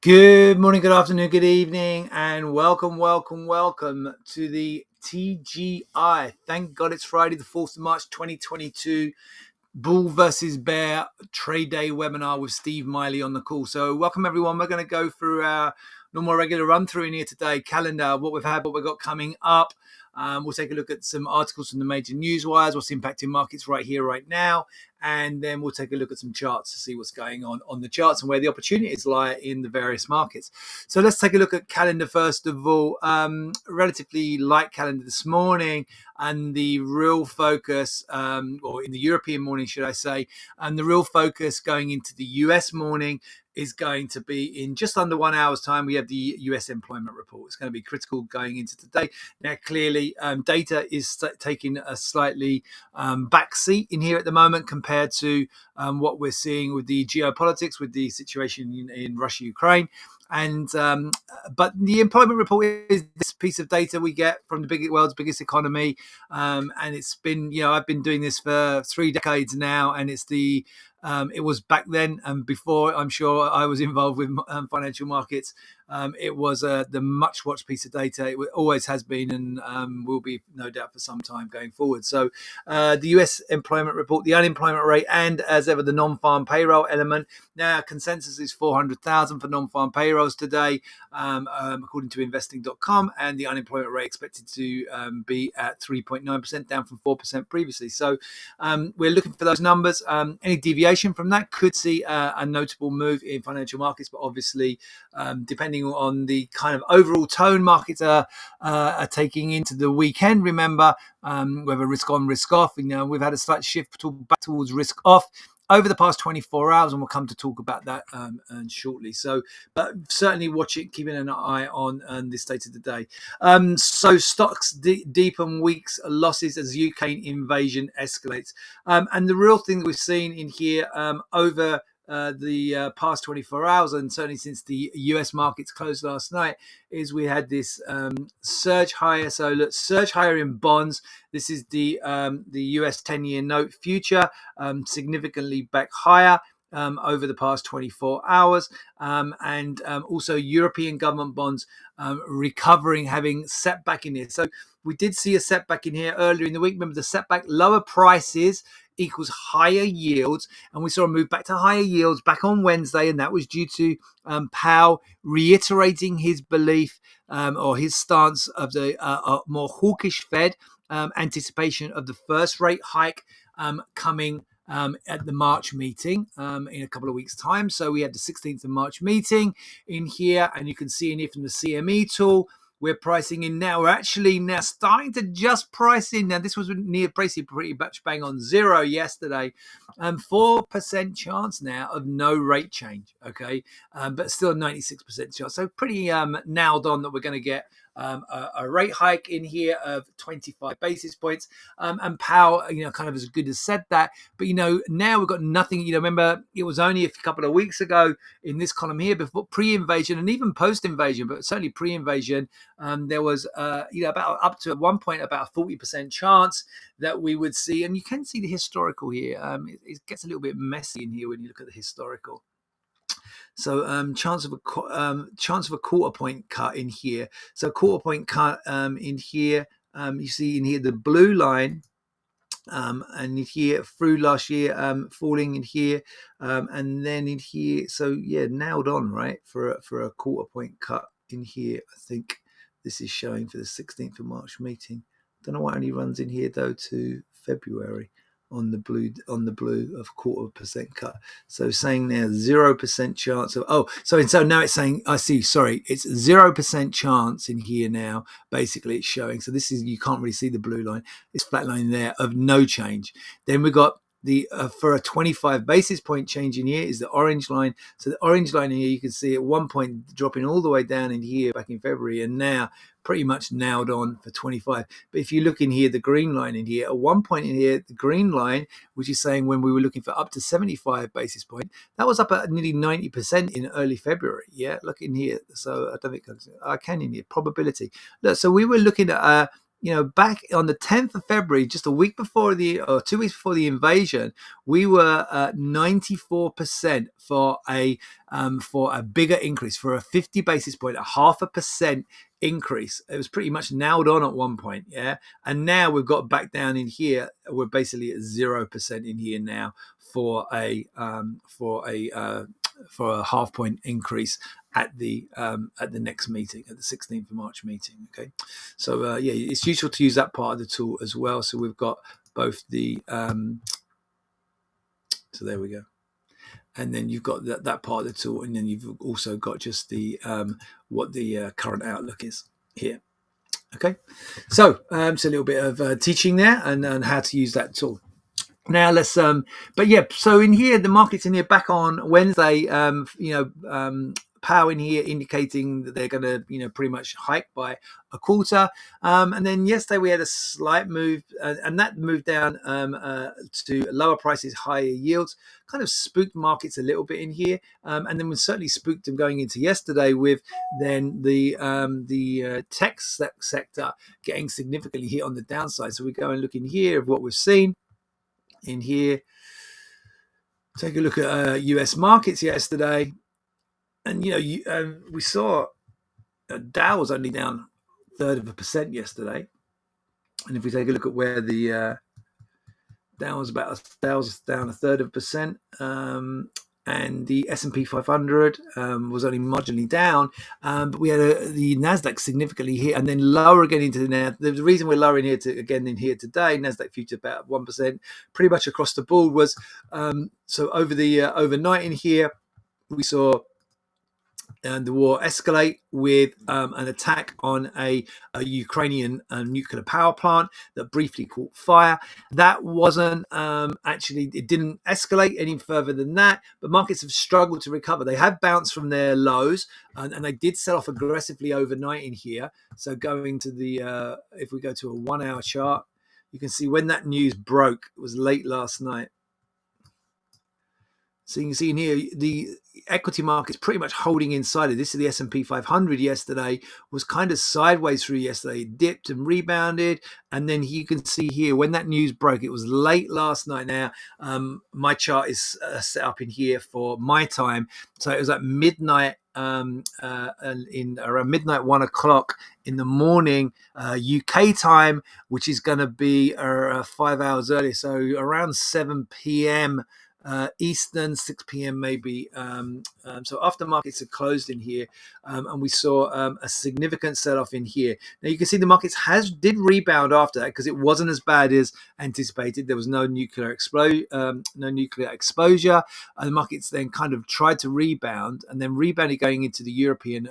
Good morning, good afternoon, good evening, and welcome to the TGI. Thank God it's Friday, the 4th of March, 2022. Bull versus Bear Trade Day webinar with Steve Miley on the call. So welcome everyone. We're going to go through our normal regular run through in here today. Calendar, what we've had, what we've got coming up. We'll take a look at some articles from the major news wires, what's impacting markets right here, right now. And then we'll take a look at some charts to see what's going on the charts and where the opportunities lie in the various markets. So let's take a look at calendar first of all. Relatively light calendar this morning, and the real focus, or in the European morning, should I say, and the real focus going into the US morning is going to be in just under 1 hour's time. We have the US employment report. It's going to be critical going into today. Now, clearly, data is taking a slightly backseat in here at the moment compared to what we're seeing with the geopolitics, with the situation in Russia, Ukraine. And but the employment report is this piece of data we get from the world's biggest economy, and it's been, I've been doing this for 3 decades now, and it's it was back then and before, I'm sure I was involved with financial markets. It was the much watched piece of data. It always has been, and will be, no doubt, for some time going forward. So the US employment report, the unemployment rate, and as ever, the non-farm payroll element. Now, consensus is 400,000 for non-farm payrolls today, according to investing.com, and the unemployment rate expected to be at 3.9%, down from 4% previously. So we're looking for those numbers. Any deviation from that could see a notable move in financial markets, but obviously, depending on the kind of overall tone markets are taking into the weekend. Remember, whether risk on, risk off. We've had a slight shift back towards risk off over the past 24 hours, and we'll come to talk about that shortly. So, but certainly watch it, keeping an eye on this data today. So stocks deepen weeks losses as Ukraine invasion escalates. And the real thing that we've seen in here over the past 24 hours, and certainly since the US markets closed last night, is we had this surge higher. So look, surge higher in bonds. This is the US 10-year note future, significantly back higher over the past 24 hours, and also European government bonds recovering, having setback in here. So we did see a setback in here earlier in the week. Remember, the setback, lower prices equals higher yields, and we saw a move back to higher yields back on Wednesday, and that was due to Powell reiterating his belief or his stance of the more hawkish Fed, anticipation of the first rate hike coming at the March meeting in a couple of weeks' time. So we had the 16th of March meeting in here, and you can see in here from the CME tool, we're pricing in now. We're actually now starting to just price in. Now, this was near basically pretty much bang on zero yesterday. 4% chance now of no rate change, okay? But still a 96% chance. So pretty nailed on that we're going to get a rate hike in here of 25 basis points. And Powell, kind of as good as said that. But, now we've got nothing. Remember, it was only a couple of weeks ago in this column here, before pre-invasion and even post-invasion, but certainly pre-invasion, there was, about up to at one point about a 40% chance that we would see. And you can see the historical here. It gets a little bit messy in here when you look at the historical. So chance of a quarter point cut in here. So quarter point cut in here. You see in here the blue line. And in here through last year, falling in here, and then in here. So yeah, nailed on, right, for a quarter point cut in here. I think this is showing for the 16th of March meeting. Don't know why it only runs in here though to February on the blue of 0.25% cut. So saying now 0% chance of so now it's saying, I see, sorry, it's 0% chance in here now. Basically it's showing, so this is, you can't really see the blue line, it's flat line there of no change. Then we've got the for a 25 basis point change in here is the orange line. So the orange line in here, you can see at one point dropping all the way down in here back in February, and now pretty much nailed on for 25. But if you look in here, the green line in here, at one point in here, the green line, which is saying when we were looking for up to 75 basis point, that was up at nearly 90% in early February. Yeah, look in here. So I don't think I can in here, probability. Look, so we were looking at back on the 10th of February, just a week before or 2 weeks before the invasion, we were at 94% for a bigger increase, for a 50 basis point, a 0.5% increase. It was pretty much nailed on at one point, yeah. And now we've got back down in here. We're basically at 0% in here now for a 0.5 point increase at the next meeting, at the 16th of March meeting. Okay, so it's useful to use that part of the tool as well. So we've got both the so there we go, and then you've got that part of the tool, and then you've also got just the what the current outlook is here. Okay, so it's a little bit of teaching there and how to use that tool. Now let's so in here the market's in here back on Wednesday, power in here indicating that they're going to pretty much hike by a quarter, and then yesterday we had a slight move, and that moved down to lower prices, higher yields, kind of spooked markets a little bit in here, and then we certainly spooked them going into yesterday with then the tech sector getting significantly hit on the downside. So we go and look in here of what we've seen in here. Take a look at US markets yesterday, and we saw Dow was only down 1/3% yesterday, and if we take a look at where the Dow was down 1/3%, and the S&P 500 was only marginally down, but we had the Nasdaq significantly hit and then lower again into the reason we're lower in here today, Nasdaq future about 1%, pretty much across the board was so over the overnight in here we saw the war escalate with an attack on a Ukrainian nuclear power plant that briefly caught fire. That wasn't it didn't escalate any further than that, but markets have struggled to recover. They have bounced from their lows, and they did sell off aggressively overnight in here. So going to the, if we go to a 1-hour chart, you can see when that news broke, it was late last night. So you can see in here, the equity market's pretty much holding inside it. This is the S&P 500 yesterday, was kind of sideways through yesterday, dipped and rebounded. And then you can see here, when that news broke, it was late last night. Now, my chart is set up in here for my time. So it was at midnight, in around midnight, 1 o'clock in the morning, UK time, which is going to be 5 hours earlier. So around 7 p.m. Eastern, 6 p.m. maybe. So after markets are closed in here, and we saw a significant sell-off in here. Now you can see the markets did rebound after that because it wasn't as bad as anticipated. There was no nuclear exposure. And the markets then kind of tried to rebound, and then rebounded going into the European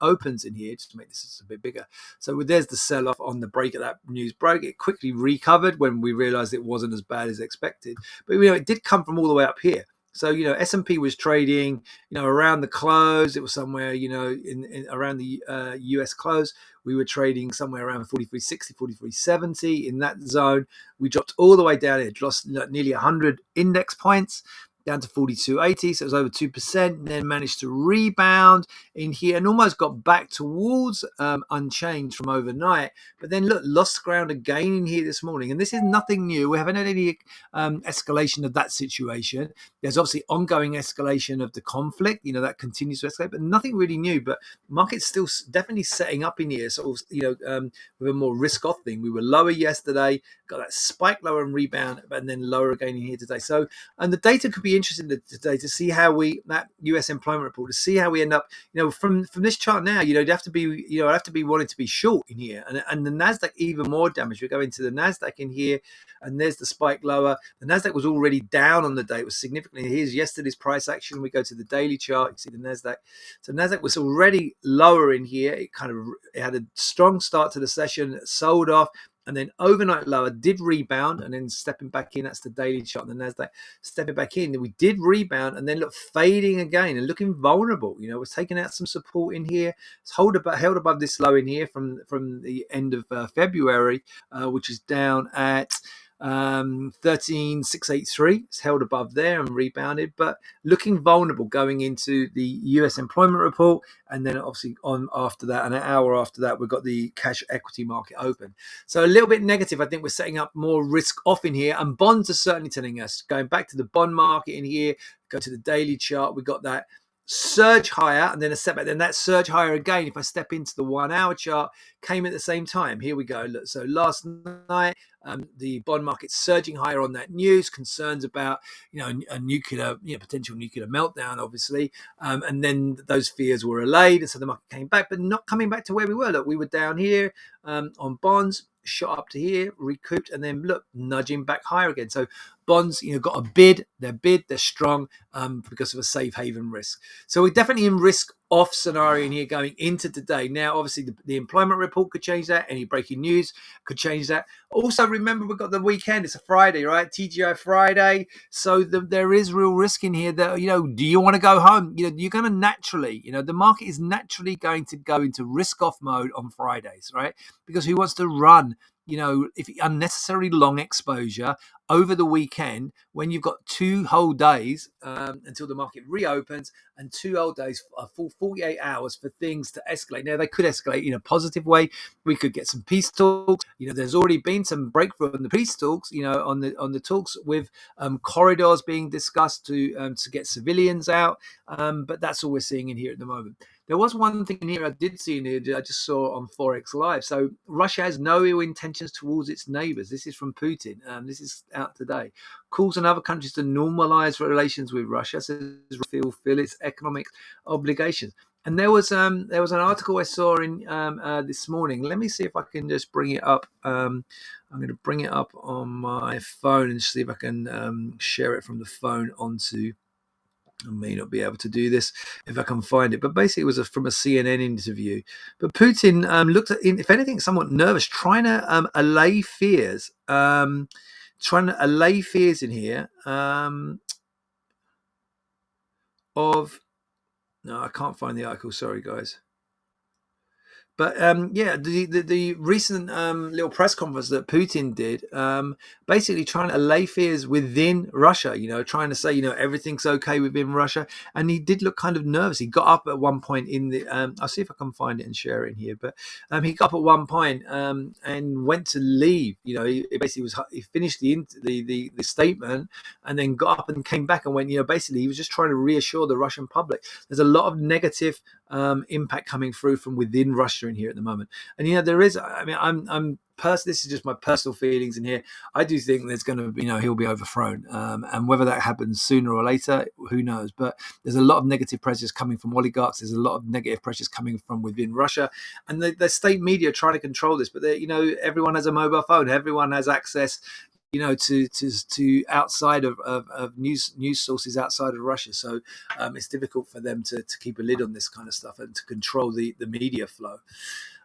opens in here, just to make this a bit bigger. So there's the sell-off on the break of that news broke. It quickly recovered when we realized it wasn't as bad as expected. But it did come from all the way up here. So S&P was trading around the close. It was somewhere in around the US close. We were trading somewhere around 43.60, 43.70 in that zone. We dropped all the way down. It lost nearly 100 index points, down to 42.80, so it was over 2%, then managed to rebound in here and almost got back towards unchanged from overnight, but then lost ground again in here this morning. And this is nothing new. We haven't had any escalation of that situation. There's obviously ongoing escalation of the conflict, that continues to escalate, but nothing really new. But market's still definitely setting up in here, sort of, with a more risk-off thing. We were lower yesterday, got that spike lower and rebound, and then lower again in here today. So, and the data could be interesting today to see how that US employment report, to see how we end up, from this chart now, you'd have to be wanting to be short in here, and the Nasdaq even more damaged. We go into the Nasdaq in here, and there's the spike lower. The Nasdaq was already down on the day. It was significantly. Here's yesterday's price action. We go to the daily chart. You see the Nasdaq. So Nasdaq was already lower in here. It had a strong start to the session, sold off, and then overnight lower, did rebound, and then stepping back in. That's the daily chart on the Nasdaq. Stepping back in, we did rebound, and then fading again and looking vulnerable. We're taking out some support in here. It's held above this low in here from the end of February, which is down at 13,683. It's held above there and rebounded, but looking vulnerable going into the US employment report. And then obviously on after that, an hour after that, we've got the cash equity market open. So a little bit negative. I think we're setting up more risk off in here, and bonds are certainly telling us. Going back to the bond market in here, go to the daily chart, we got that surge higher and then a setback. Then that surge higher again. If I step into the 1 hour chart, came at the same time. Here we go. Look, so last night, the bond market surging higher on that news, concerns about a nuclear, potential nuclear meltdown, obviously, and then those fears were allayed, and so the market came back, but not coming back to where we were. Look, we were down here on bonds, shot up to here, recouped, and then look, nudging back higher again. So bonds, got a bid, they're strong because of a safe haven risk. So we're definitely in risk off scenario in here going into today. Now, obviously, the employment report could change that. Any breaking news could change that. Also, remember, we've got the weekend. It's a Friday, right? TGI Friday. So there is real risk in here that, do you want to go home? You're going to naturally, the market is naturally going to go into risk off mode on Fridays, right? Because who wants to run, if unnecessary long exposure over the weekend when you've got 2 whole days until the market reopens, and 2 whole days, a full 48 hours for things to escalate. Now, they could escalate in a positive way. We could get some peace talks. There's already been some breakthrough in the peace talks, on the talks with corridors being discussed to get civilians out. But that's all we're seeing in here at the moment. There was one thing in here I did see in here that I just saw on Forex Live. So Russia has no ill intentions towards its neighbors. This is from Putin. This is out today. Calls on other countries to normalize relations with Russia, says fulfill its economic obligations. And there was an article I saw in this morning. Let me see if I can just bring it up. I'm going to bring it up on my phone and see if I can share it from the phone onto. I may not be able to do this if I can find it, but basically it was from a CNN interview. But Putin looked at, if anything, somewhat nervous, trying to allay fears, in here of. No, I can't find the article. Sorry, guys. But the recent little press conference that Putin did, basically trying to allay fears within Russia, trying to say, everything's okay within Russia. And he did look kind of nervous. He got up at one point in the, I'll see if I can find it and share it in here. But he got up at one point and went to leave. He basically he finished the statement and then got up and came back and went, basically he was just trying to reassure the Russian public. There's a lot of negative impact coming through from within Russia in here at the moment. And there is, this is just my personal feelings in here. I do think there's going to be, he'll be overthrown, and whether that happens sooner or later, who knows. But there's a lot of negative pressures coming from oligarchs. There's a lot of negative pressures coming from within Russia, and the state media are trying to control this. But everyone has a mobile phone. Everyone has access, to outside of news sources outside of Russia. So it's difficult for them to keep a lid on this kind of stuff and to control the media flow.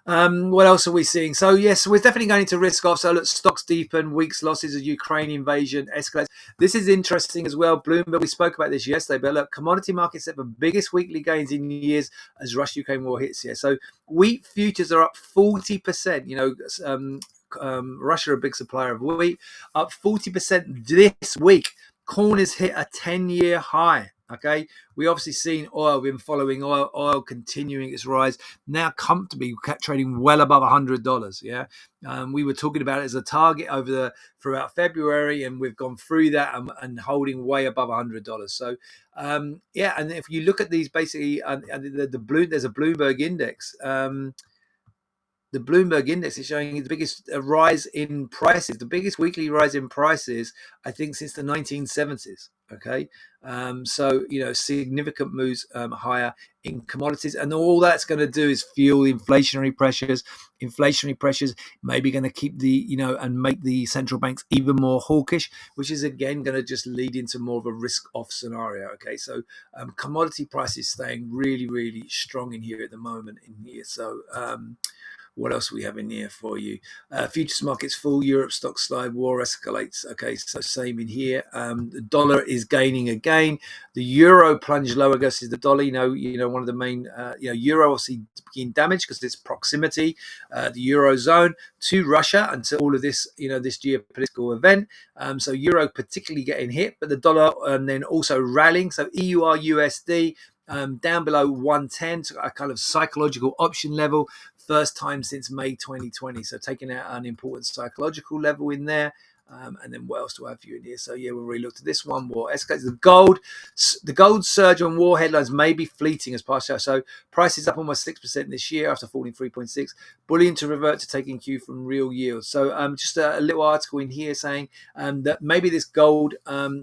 What else are we seeing? So yes, we're definitely going to risk off. So look, stocks deepen, weeks losses as Ukraine invasion escalates. This is interesting as well. Bloomberg, we spoke about this yesterday, but look, commodity markets set the biggest weekly gains in years as Russia-Ukraine war hits here. So wheat futures are up 40%. Russia, a big supplier of wheat, up 40% this week. Corn has hit a 10-year high. Okay, we obviously seen oil, been following oil continuing its rise, now comfortably trading well above $100. Yeah, we were talking about it as a target throughout February, and we've gone through that and holding way above $100. So and if you look at these, basically, there's a Bloomberg index. The Bloomberg index is showing the biggest rise in prices, the biggest weekly rise in prices, I think, since the 1970s. Okay. So, significant moves higher in commodities, and all that's going to do is fuel inflationary pressures. Inflationary pressures maybe going to keep and make the central banks even more hawkish, which is again going to just lead into more of a risk off scenario. Okay. So commodity prices staying really, really strong in here at the moment in here. So, What else we have in here for you? Futures markets full. Europe stock slide. War escalates. Okay, so same in here. The dollar is gaining again. The euro plunged lower versus the dollar. One of the main. Euro obviously being damaged because of its proximity, the eurozone to Russia, and to all of this. This geopolitical event. So euro particularly getting hit, but the dollar then also rallying. So EUR USD. Down below 110, so a kind of psychological option level, first time since May 2020. So taking out an important psychological level in there. And then what else do I have for you in here? So yeah, we'll really look at this one. War escalates. The gold surge on war headlines may be fleeting as past year. So prices up almost 6% this year after falling 3.6. Bullion to revert to taking cue from real yields. So just a little article in here saying that maybe this gold,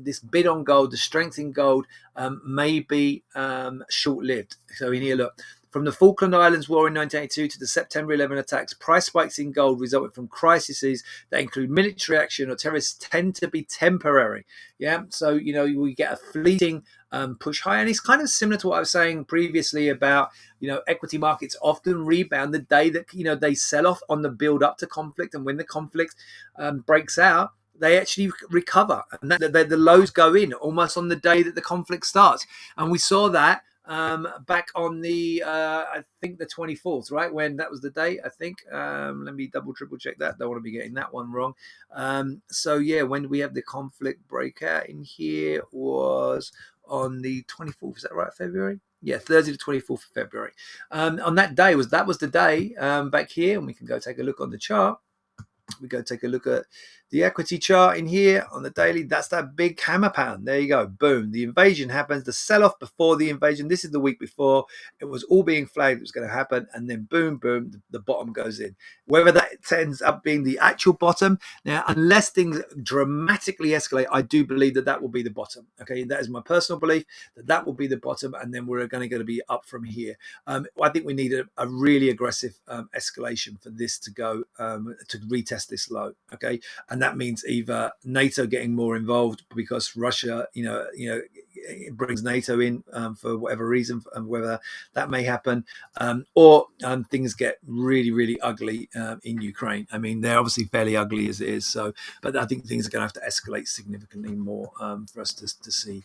this bid on gold, the strength in gold may be short-lived. So in here, look. From the Falkland Islands War in 1982 to the September 11 attacks, price spikes in gold resulting from crises that include military action or terrorists tend to be temporary. Yeah, so we get a fleeting push higher, and it's kind of similar to what I was saying previously about equity markets often rebound the day that they sell off on the build up to conflict, and when the conflict breaks out, they actually recover, and the lows go in almost on the day that the conflict starts, and we saw that. Back on the I think the 24th, right, when that was the date, I think. Let me triple check that. Don't want to be getting that one wrong. So yeah, when we have the conflict breakout in here was on the 24th. Is that right, February? Yeah, Thursday the 24th of February. On that day was the day back here, and we can go take a look on the chart. We go take a look at the equity chart in here on the daily. That's that big hammer pound. There you go. Boom. The invasion happens. The sell-off before the invasion. This is the week before. It was all being flagged it was going to happen. And then boom, boom, the bottom goes in. Whether that ends up being the actual bottom. Now, unless things dramatically escalate, I do believe that will be the bottom. Okay, that is my personal belief, that will be the bottom. And then we're going to be up from here. I think we need a really aggressive escalation for this to go to retest this low. Okay, and that means either NATO getting more involved because Russia, it brings NATO in for whatever reason, whether that may happen, or things get really, really ugly in Ukraine. I mean, they're obviously fairly ugly as it is. So, but I think things are going to have to escalate significantly more for us to see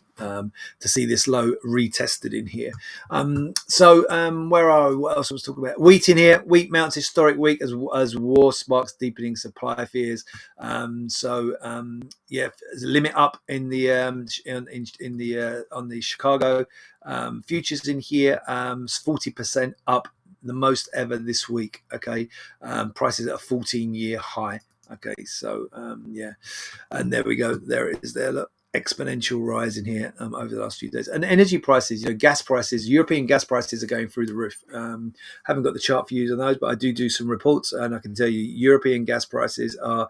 this low retested in here. Where are we? What else was talking about? Wheat in here. Wheat mounts historic week as war sparks deepening supply fears. There's a limit up in the on the Chicago futures in here. 40% up, the most ever this week. Okay, prices at a 14-year high. Okay, so and there we go. There it is. There, look. Exponential rise in here over the last few days. And energy prices, gas prices, European gas prices are going through the roof. Haven't got the chart for you on those, but I do some reports, and I can tell you European gas prices are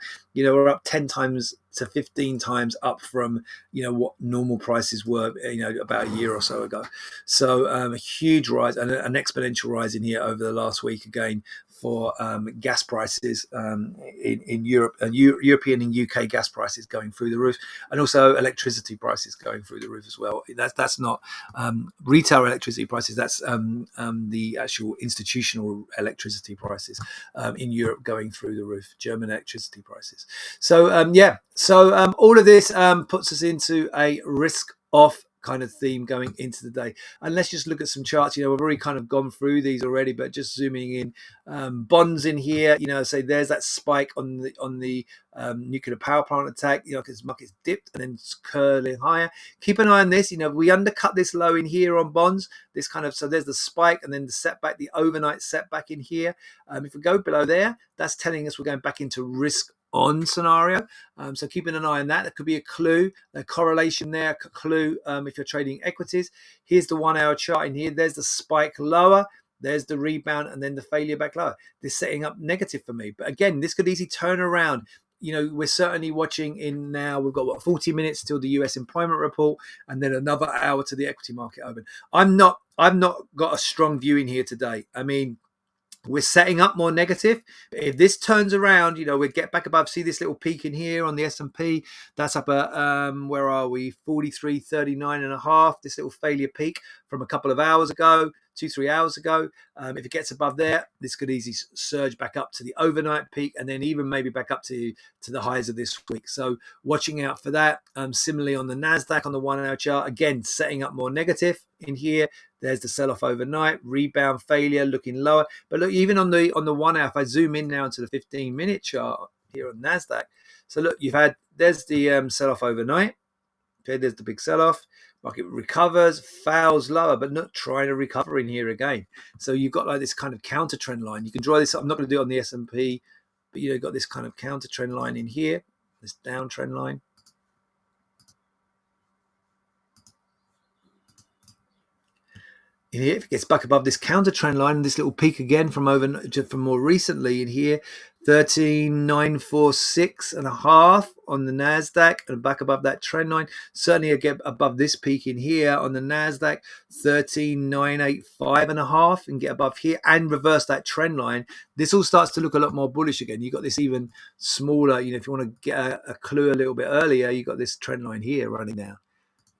up 10 times to 15 times up from what normal prices were about a year or so ago. So a huge rise and an exponential rise in here over the last week again for gas prices in Europe, and European and UK gas prices going through the roof, and also electricity prices going through the roof as well. That's not retail electricity prices. That's the actual institutional electricity prices in Europe going through the roof. German electricity prices. So all of this puts us into a risk-off kind of theme going into the day. And let's just look at some charts. We've already kind of gone through these already, but just zooming in, bonds in here. Say there's that spike on the nuclear power plant attack. Because markets dipped and then it's curling higher. Keep an eye on this. We undercut this low in here on bonds. This kind of, so there's the spike and then the setback, the overnight setback in here. If we go below there, that's telling us we're going back into risk on scenario. So keeping an eye on that. That could be a clue, a correlation there, a clue if you're trading equities. Here's the 1 hour chart in here. There's the spike lower. There's the rebound and then the failure back lower. This is setting up negative for me. But again, this could easily turn around. We're certainly watching in now. We've got 40 minutes till the US employment report and then another hour to the equity market open. I've not got a strong view in here today. I mean, we're setting up more negative. If this turns around, we get back above. See this little peak in here on the S&P. That's up at where are we? 43.39.5. This little failure peak from a couple of hours ago 2-3 hours ago. If it gets above there, this could easily surge back up to the overnight peak, and then even maybe back up to the highs of this week. So watching out for that. Similarly on the NASDAQ on the 1 hour chart, again, setting up more negative in here. There's the sell-off overnight, rebound failure, looking lower. But look, even on the 1 hour, if I zoom in now into the 15-minute chart here on NASDAQ, so look, there's the sell-off overnight. Okay, there's the big sell-off. Market recovers, fails lower, but not trying to recover in here again. So you've got like this kind of counter trend line. You can draw this. I'm not going to do it on the S&P, but you've got this kind of counter trend line in here, this downtrend line. In here, if it gets back above this counter trend line, this little peak again from more recently in here, 13,946.5 on the NASDAQ, and back above that trend line. Certainly again above this peak in here on the NASDAQ, 13,985.5, and get above here and reverse that trend line. This all starts to look a lot more bullish again. You've got this even smaller, if you want to get a clue a little bit earlier, you've got this trend line here running now.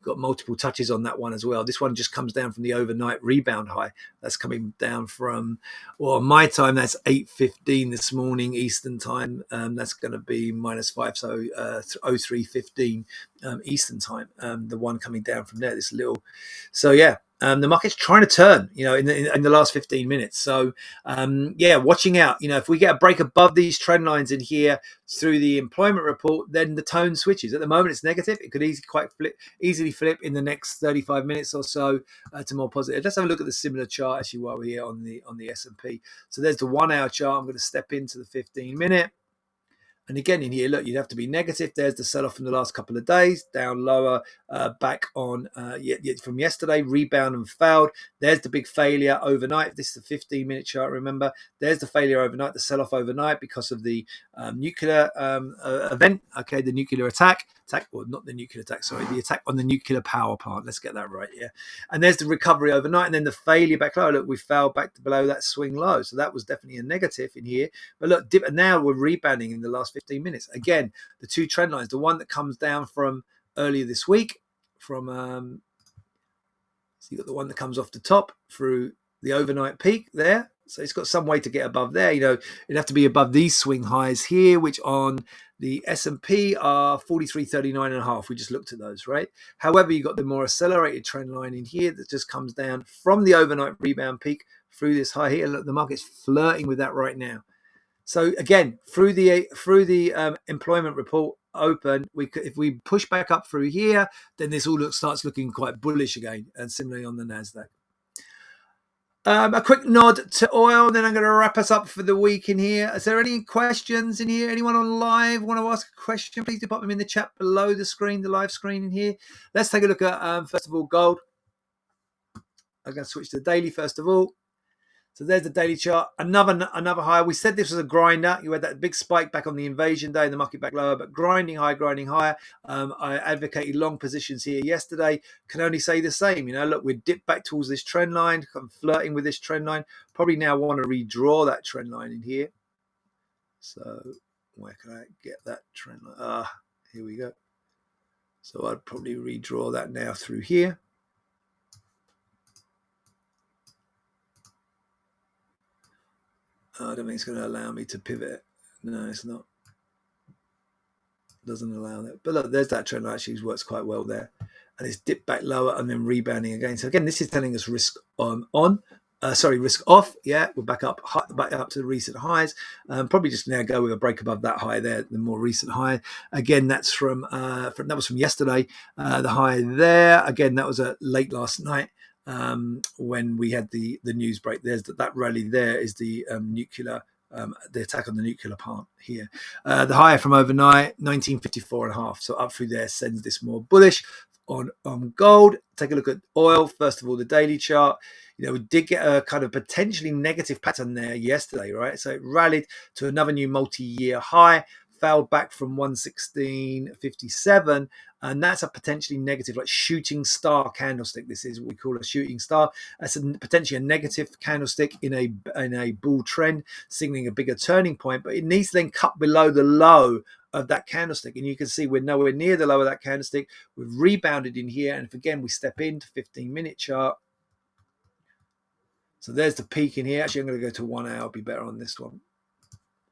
Got multiple touches on that one as well. This one just comes down from the overnight rebound high. That's coming down from, well, my time, that's 8:15 this morning Eastern time. That's going to be -5, so 03:15 Eastern time. The one coming down from there, this little. So yeah, the market's trying to turn, in the last 15 minutes. So watching out. If we get a break above these trend lines in here through the employment report, then the tone switches. At the moment, it's negative. It could easily flip in the next 35 minutes or so to more positive. Let's have a look at the similar chart actually while we're here on the S&P. So there's the 1 hour chart. I'm going to step into the 15-minute. And again, in here, look, you'd have to be negative. There's the sell-off from the last couple of days, down lower, back on from yesterday, rebound and failed. There's the big failure overnight. This is the 15-minute chart, remember. There's the failure overnight, the sell-off overnight because of the nuclear event, okay, the nuclear attack, or not the nuclear attack, sorry, the attack on the nuclear power plant. Let's get that right, yeah. And there's the recovery overnight, and then the failure back low. Look, we fell back to below that swing low. So that was definitely a negative in here. But look, and now we're rebounding in the last 15 minutes. Again, the two trend lines, the one that comes down from earlier this week, so you've got the one that comes off the top through the overnight peak there. So it's got some way to get above there. It'd have to be above these swing highs here, which on the S&P are 43.39.5. We just looked at those, right? However, you've got the more accelerated trend line in here that just comes down from the overnight rebound peak through this high here. Look, the market's flirting with that right now. So again, through the employment report open, if we push back up through here, then this all starts looking quite bullish again, and similarly on the NASDAQ. A quick nod to oil, then I'm going to wrap us up for the week in here. Is there any questions in here? Anyone on live want to ask a question? Please do pop them in the chat below the screen, the live screen in here. Let's take a look at, first of all, gold. I'm going to switch to the daily first of all. So there's the daily chart, another high. We said this was a grinder. You had that big spike back on the invasion day, and the market back lower, but grinding higher. I advocated long positions here yesterday. Can only say the same. Look, we're dipped back towards this trend line. I'm flirting with this trend line. Probably now want to redraw that trend line in here. So where can I get that trend line? Here we go. So I'd probably redraw that now through here. I don't think it's going to allow me to pivot. No, it's not. It doesn't allow that. But look, there's that trend line. Actually works quite well there. And it's dipped back lower and then rebounding again. So again, this is telling us risk risk off. Yeah, we're back up to the recent highs. Probably just now go with a break above that high there, the more recent high. Again, that's that was from yesterday. The high there. Again, that was late last night. When we had the news break, there's that rally there is the nuclear, the attack on the nuclear plant here. The higher from overnight, 1954.5. So up through there sends this more bullish on gold. Take a look at oil. First of all, the daily chart. We did get a kind of potentially negative pattern there yesterday, right? So it rallied to another new multi-year high, fell back from 116.57, and that's a potentially negative, like shooting star candlestick. This is what we call a shooting star. That's potentially a negative candlestick in a bull trend, signaling a bigger turning point, but it needs to then cut below the low of that candlestick, and you can see we're nowhere near the low of that candlestick. We've rebounded in here, and if again we step into 15-minute chart, So there's the peak in here. Actually, I'm going to go to 1 hour. I'll be better on this one.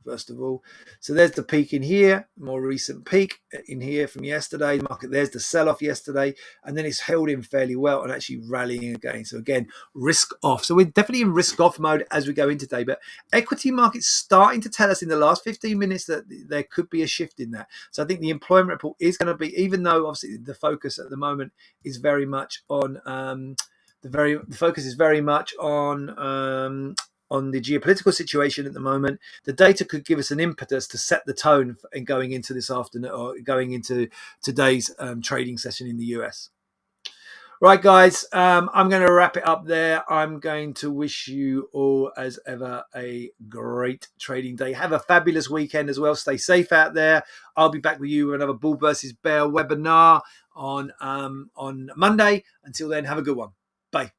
First of all, so there's the peak in here, more recent peak in here from yesterday. The market, there's the sell-off yesterday, and then it's held in fairly well and actually rallying again. So again, risk off. So we're definitely in risk off mode as we go in today. But equity market's starting to tell us in the last 15 minutes that there could be a shift in that. So I think the employment report is going to be, even though obviously the focus at the moment is very much on the focus is very much on the geopolitical situation at the moment. The data could give us an impetus to set the tone in going into this afternoon or going into today's trading session in the US. Right, guys, I'm going to wrap it up there. I'm going to wish you all, as ever, a great trading day. Have a fabulous weekend as well. Stay safe out there. I'll be back with you with another Bull versus Bear webinar on Monday. Until then, have a good one. Bye.